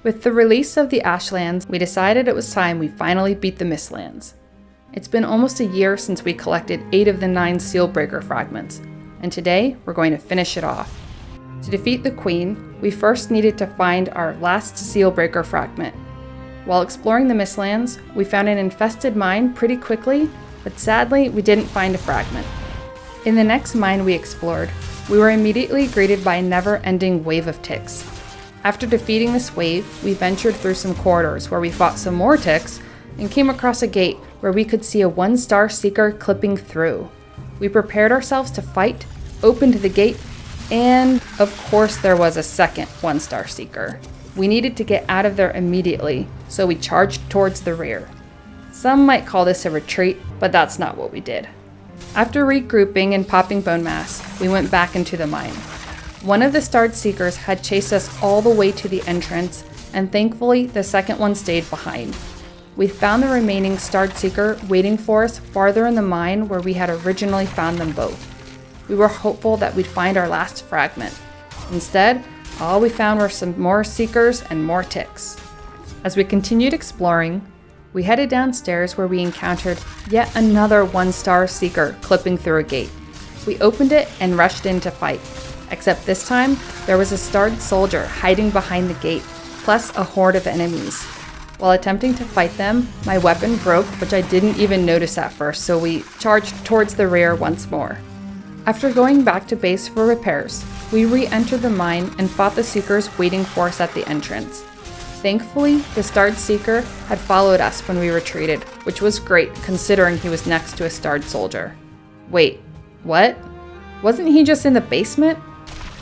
With the release of the Ashlands, we decided it was time we finally beat the Mistlands. It's been almost a year since we collected 8 of the 9 Sealbreaker fragments, and today we're going to finish it off. To defeat the Queen, we first needed to find our last Sealbreaker fragment. While exploring the Mistlands, we found an infested mine pretty quickly, but sadly we didn't find a fragment. In the next mine we explored, we were immediately greeted by a never-ending wave of ticks. After defeating this wave, we ventured through some corridors where we fought some more ticks and came across a gate where we could see a 1-star seeker clipping through. We prepared ourselves to fight, opened the gate, and of course there was a second 1-star seeker. We needed to get out of there immediately, so we charged towards the rear. Some might call this a retreat, but that's not what we did. After regrouping and popping bone mass, we went back into the mine. One of the starred seekers had chased us all the way to the entrance, and thankfully the second one stayed behind. We found the remaining starred seeker waiting for us farther in the mine where we had originally found them both. We were hopeful that we'd find our last fragment. Instead, all we found were some more seekers and more ticks. As we continued exploring, we headed downstairs where we encountered yet another 1-star seeker clipping through a gate. We opened it and rushed in to fight. Except this time, there was a starred soldier hiding behind the gate, plus a horde of enemies. While attempting to fight them, my weapon broke, which I didn't even notice at first, so we charged towards the rear once more. After going back to base for repairs, we re-entered the mine and fought the seekers waiting for us at the entrance. Thankfully, the starred seeker had followed us when we retreated, which was great considering he was next to a starred soldier. Wait, what? Wasn't he just in the basement?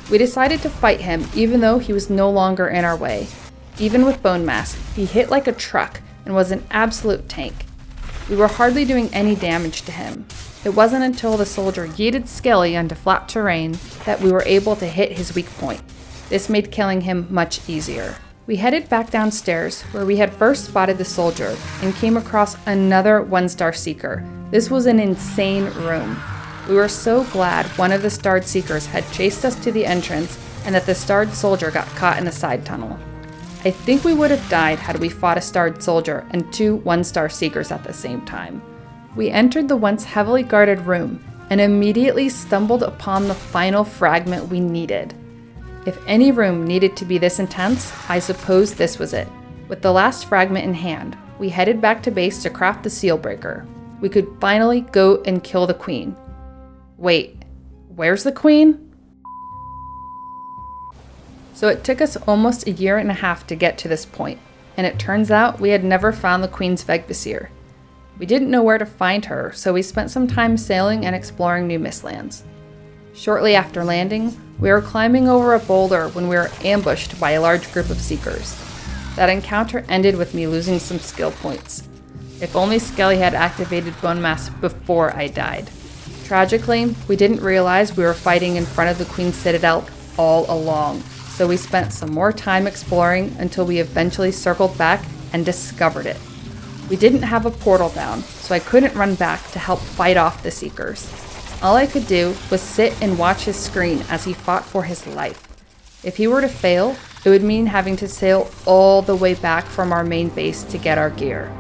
We decided to fight him even though he was no longer in our way. Even with bone mass, he hit like a truck and was an absolute tank. We were hardly doing any damage to him. It wasn't until the soldier yeeted Skelly onto flat terrain that we were able to hit his weak point. This made killing him much easier. We headed back downstairs where we had first spotted the soldier and came across another 1-star seeker. This was an insane room. We were so glad one of the starred seekers had chased us to the entrance and that the starred soldier got caught in a side tunnel. I think we would have died had we fought a starred soldier and 2 1-star seekers at the same time. We entered the once heavily guarded room and immediately stumbled upon the final fragment we needed. If any room needed to be this intense, I suppose this was it. With the last fragment in hand, we headed back to base to craft the Sealbreaker. We could finally go and kill the Queen. Wait, where's the Queen? So it took us almost a year and a half to get to this point, and it turns out we had never found the Queen's Vegvisir. We didn't know where to find her, so we spent some time sailing and exploring new Mistlands. Shortly after landing, we were climbing over a boulder when we were ambushed by a large group of seekers. That encounter ended with me losing some skill points. If only Skelly had activated bone mass before I died. Tragically, we didn't realize we were fighting in front of the Queen's Citadel all along, so we spent some more time exploring until we eventually circled back and discovered it. We didn't have a portal down, so I couldn't run back to help fight off the seekers. All I could do was sit and watch his screen as he fought for his life. If he were to fail, it would mean having to sail all the way back from our main base to get our gear.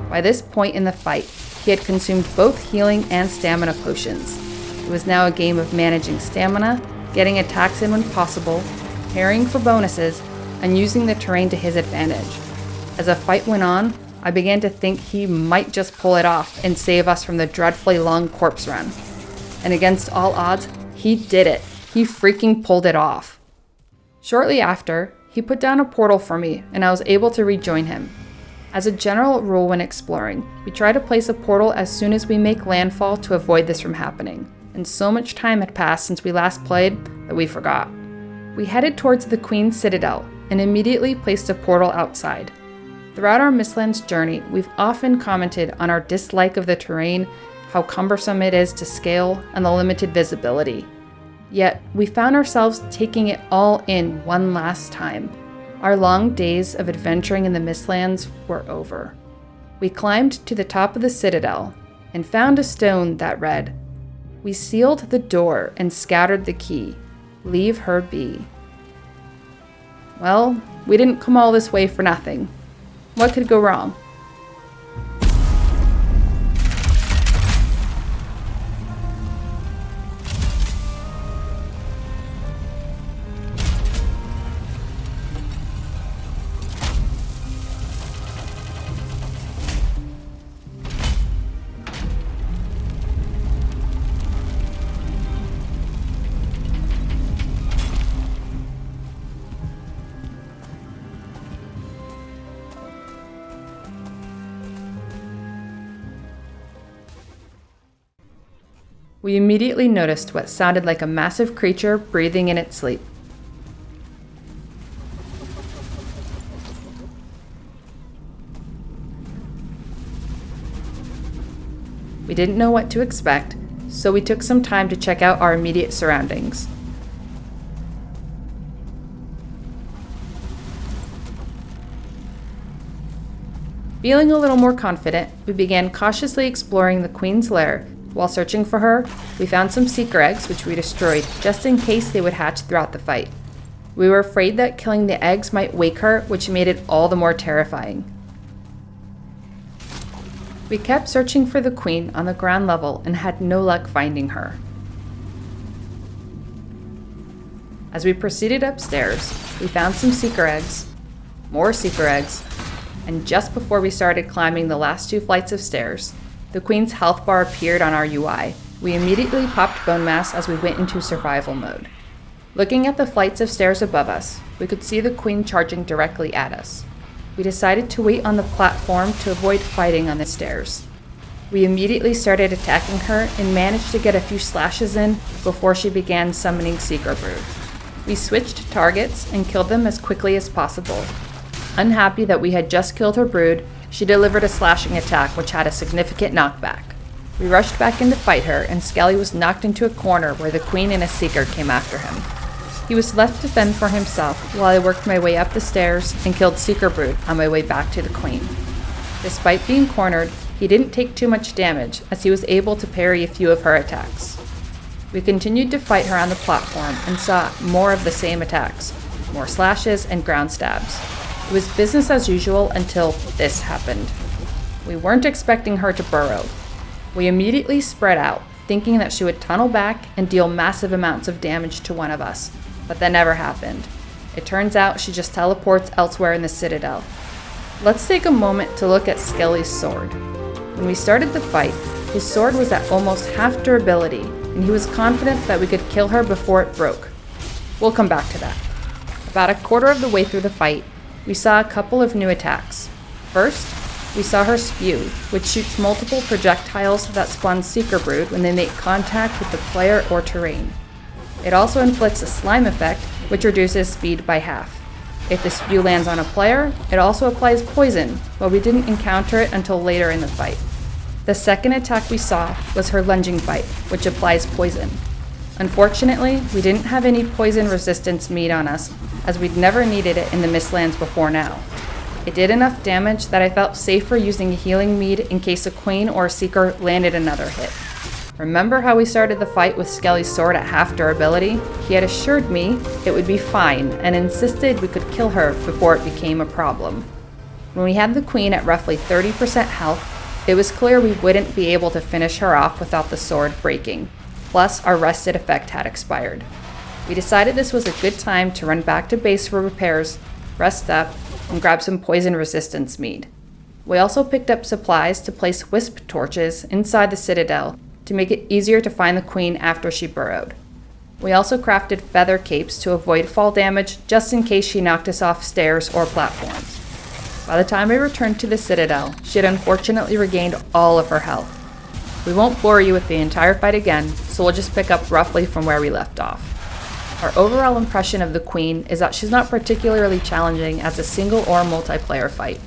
By this point in the fight, he had consumed both healing and stamina potions. It was now a game of managing stamina, getting attacks in when possible, parrying for bonuses, and using the terrain to his advantage. As the fight went on, I began to think he might just pull it off and save us from the dreadfully long corpse run. And against all odds, he did it. He freaking pulled it off. Shortly after, he put down a portal for me and I was able to rejoin him. As a general rule when exploring, we try to place a portal as soon as we make landfall to avoid this from happening, and so much time had passed since we last played that we forgot. We headed towards the Queen's Citadel and immediately placed a portal outside. Throughout our Mistlands journey, we've often commented on our dislike of the terrain, how cumbersome it is to scale, and the limited visibility. Yet, we found ourselves taking it all in one last time. Our long days of adventuring in the Mistlands were over. We climbed to the top of the Citadel and found a stone that read, "We sealed the door and scattered the key. Leave her be." Well, We didn't come all this way for nothing. What could go wrong? We immediately noticed what sounded like a massive creature breathing in its sleep. We didn't know what to expect, so we took some time to check out our immediate surroundings. Feeling a little more confident, we began cautiously exploring the Queen's lair. While searching for her, we found some seeker eggs which we destroyed just in case they would hatch throughout the fight. We were afraid that killing the eggs might wake her, which made it all the more terrifying. We kept searching for the Queen on the ground level and had no luck finding her. As we proceeded upstairs, we found some seeker eggs, more seeker eggs, and just before we started climbing the last 2 flights of stairs, the Queen's health bar appeared on our UI. We immediately popped bone mass as we went into survival mode. Looking at the flights of stairs above us, we could see the Queen charging directly at us. We decided to wait on the platform to avoid fighting on the stairs. We immediately started attacking her and managed to get a few slashes in before she began summoning Seeker Brood. We switched targets and killed them as quickly as possible. Unhappy that we had just killed her brood, she delivered a slashing attack which had a significant knockback. We rushed back in to fight her, and Skelly was knocked into a corner where the Queen and a Seeker came after him. He was left to fend for himself while I worked my way up the stairs and killed Seeker Brood on my way back to the Queen. Despite being cornered, he didn't take too much damage as he was able to parry a few of her attacks. We continued to fight her on the platform and saw more of the same attacks, more slashes and ground stabs. It was business as usual until this happened. We weren't expecting her to burrow. We immediately spread out, thinking that she would tunnel back and deal massive amounts of damage to one of us, but that never happened. It turns out she just teleports elsewhere in the Citadel. Let's take a moment to look at Skelly's sword. When we started the fight, his sword was at almost half durability, and he was confident that we could kill her before it broke. We'll come back to that. About a quarter of the way through the fight, we saw a couple of new attacks. First, we saw her spew, which shoots multiple projectiles that spawn Seeker Brood when they make contact with the player or terrain. It also inflicts a slime effect, which reduces speed by half. If the spew lands on a player, it also applies poison, but we didn't encounter it until later in the fight. The second attack we saw was her lunging bite, which applies poison. Unfortunately, we didn't have any poison resistance meat on us, as we'd never needed it in the Mistlands before now. It did enough damage that I felt safer using a healing mead in case a Queen or a Seeker landed another hit. Remember how we started the fight with Skelly's sword at half durability? He had assured me it would be fine and insisted we could kill her before it became a problem. When we had the Queen at roughly 30% health, it was clear we wouldn't be able to finish her off without the sword breaking. Plus, our rested effect had expired. We decided this was a good time to run back to base for repairs, rest up, and grab some poison resistance mead. We also picked up supplies to place wisp torches inside the Citadel to make it easier to find the Queen after she burrowed. We also crafted feather capes to avoid fall damage just in case she knocked us off stairs or platforms. By the time we returned to the Citadel, she had unfortunately regained all of her health. We won't bore you with the entire fight again, so we'll just pick up roughly from where we left off. Our overall impression of the Queen is that she's not particularly challenging as a single or multiplayer fight.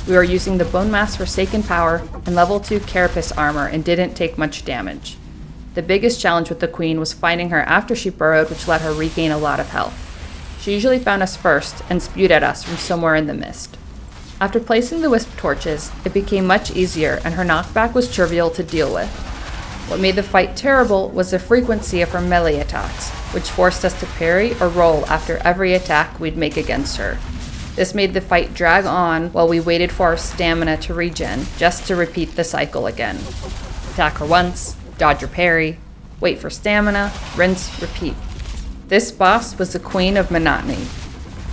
We were using the Bone Mass Forsaken Power and level 2 Carapace armor and didn't take much damage. The biggest challenge with the Queen was finding her after she burrowed, which let her regain a lot of health. She usually found us first and spewed at us from somewhere in the mist. After placing the wisp torches, it became much easier and her knockback was trivial to deal with. What made the fight terrible was the frequency of her melee attacks, which forced us to parry or roll after every attack we'd make against her. This made the fight drag on while we waited for our stamina to regen, just to repeat the cycle again. Attack her once, dodge her parry, wait for stamina, rinse, repeat. This boss was the queen of monotony.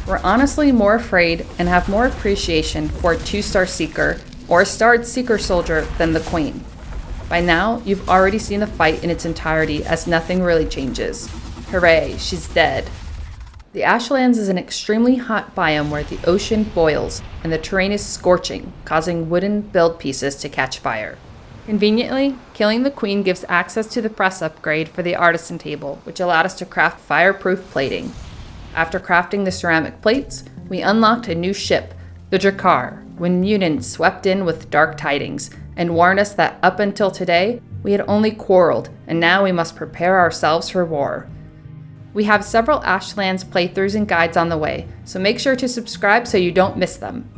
We're honestly more afraid and have more appreciation for a 2-star Seeker or a starred Seeker Soldier than the queen. By now, you've already seen the fight in its entirety as nothing really changes. Hooray, she's dead. The Ashlands is an extremely hot biome where the ocean boils and the terrain is scorching, causing wooden build pieces to catch fire. Conveniently, killing the queen gives access to the press upgrade for the artisan table, which allowed us to craft fireproof plating. After crafting the ceramic plates, we unlocked a new ship, the Drakkar, when mutants swept in with dark tidings and warned us that up until today, we had only quarreled, and now we must prepare ourselves for war. We have several Ashlands playthroughs and guides on the way, so make sure to subscribe so you don't miss them.